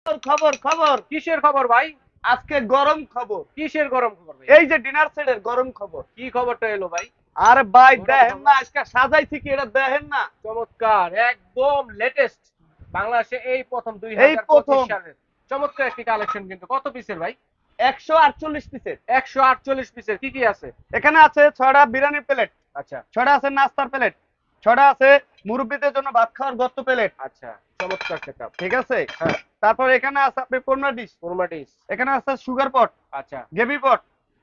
খবর খবর কিসের খবর ভাই? আজকে গরম খবর। কিসের গরম খবর ভাই? এই যে ডিনার সেটের গরম খবর। কি খবরটা এলো ভাই? আরে ভাই গরম দেখেন খবর। না আজকে সাজাইছি কি এটা দেখেন না। চমৎকার, একদম লেটেস্ট। বাংলাদেশে এই প্রথম এই প্রথম 2025 সালের চমৎকার একটি কালেকশন। কিন্তু কত পিসের ভাই? 148 পিসের। 148 পিসের। কি কি আছে? এখানে আছে 6টা বিরিয়ানি প্লেট, আচ্ছা 6টা আছে নাস্তার প্লেট, 6টা আছে মুরব্বিদের জন্য ভাত খাওয়ার গত্ত প্লেট। আচ্ছা, চমৎকার সেটআপ। ঠিক আছে। হ্যাঁ, তারপর এখানে আছে আপনি কোরমা ডিশ, কোরমা ডিশ। এখানে আছে সুগার পট, আচ্ছা, গ্রেভি পট,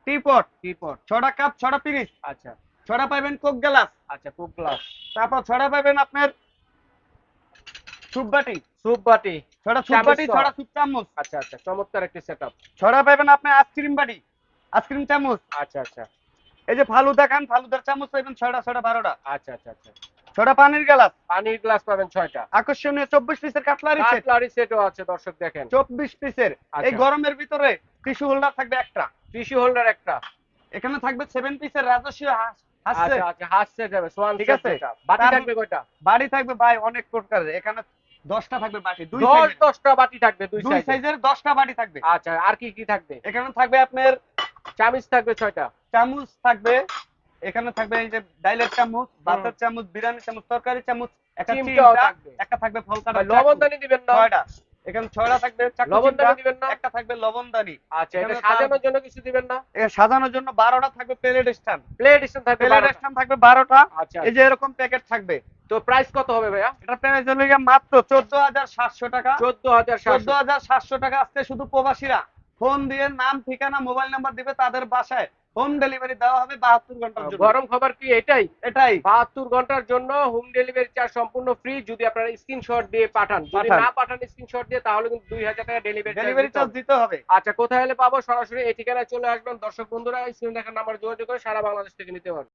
টি পট, টি পট। 6টা কাপ, 6টা পিরিচ, আচ্ছা 6টা পাইবেন কোক গ্লাস। আচ্ছা, কুক গ্লাস। তারপর 6টা পাইবেন আপনার সুপ বাটি, স্যুপ বাটি। 6টা সুপ চামচ বাটি, সহ। 6টা সুপ চামচ। আচ্ছা আচ্ছা, চমৎকার একটি সেটআপ। 6টা পাইবেন আপনি আইসক্রিম বাটি, আইসক্রিম চামচ। আচ্ছা আচ্ছা এই যে ফালুদা খান, ফালুদার চামচ পাইবেন 6টা, 6টা 12টা। আচ্ছা আচ্ছা আচ্ছা। 6টা পানির গ্লাস। পানির গ্লাস পাবেন 6টা। আকর্ষণীয় 24 পিসের কাটলারি সেট, কাটলারি সেটও আছে দর্শক দেখেন। 24 পিসের। এই আচ্ছা। গরমের ভিতরে টিস্যু হোল্ডার থাকবে একটা। টিস্যু হোল্ডার একটা। এখানে থাকবে 7 পিসের রাজস্বীয় হাঁস আচ্ছা সেট। আচ্ছা, হাত সেট হবে, সোয়ান ঠিক সেট আছে। যেটা। বাটি তারপর থাকবে কয়টা? বাড়ি থাকবে ভাই অনেক প্রকারের। এখানে 10টা থাকবে বাটি, দুই 10 সাইজের, 10টা বাটি থাকবে দুই দুই সাইজে। সাইজের 10টা বাটি থাকবে। আচ্ছা, আর কি কি থাকবে? এখানে থাকবে আপনার চামিচ থাকবে 6টা। চামচ থাকবে, এখানে থাকবে এই যে ডাইলের চামচ, ভাতের চামচ, বিরিয়ানি চামচ, তরকারি চামচ, একটা চিমটাও চিমটা, থাকবে। একটা থাকবে ফল কাটা ভাই লবণদানি দিবেন না? 6টা। এখানে 6টা থাকবে চাকু লবণদানি চিমটা, দিবেন না? একটা থাকবে লবণদানি। আচ্ছা, এটা এখানে সাজানোর জন্য কিছু দিবেন না? সাজানোর জন্য 12টা থাকবে প্লেট স্ট্যান্ড, প্লেট স্ট্যান্ড থাকবে প্লেট 12টা। স্ট্যান্ড থাকবে 12টা। আচ্ছা, এই যে এরকম প্যাকেট থাকবে। তো প্রাইস কত হবে ভাইয়া? এটা প্রাইস হলো গিয়ে মাত্র 14700 টাকা। 14700। 14700 টাকা। আজকে শুধু প্রবাসীরা ফোন দিয়ে নাম ঠিকানা মোবাইল নাম্বার দিবে, তাদের বাসায় হোম ডেলিভারি দেওয়া হবে 72 ঘন্টার জন্য। গরম খবর কি এটাই? এটাই 72 ঘন্টার জন্য হোম ডেলিভারি চার্জ সম্পূর্ণ ফ্রি, যদি আপনারা স্ক্রিনশট দিয়ে পাঠান। যদি পাঠান। না পাঠান স্ক্রিনশট দিয়ে, তাহলে কিন্তু 2000 টাকা ডেলিভারি ডেলিভারি চার্জ চার্জ। দিতে হবে। আচ্ছা, কোথায় হলে পাবো? সরাসরি এই ঠিকানায় চলে আসবেন দর্শক বন্ধুরা। স্ক্রিনে দেখার নাম্বার যোগাযোগ করে সারা বাংলাদেশ থেকে নিতে পারবেন।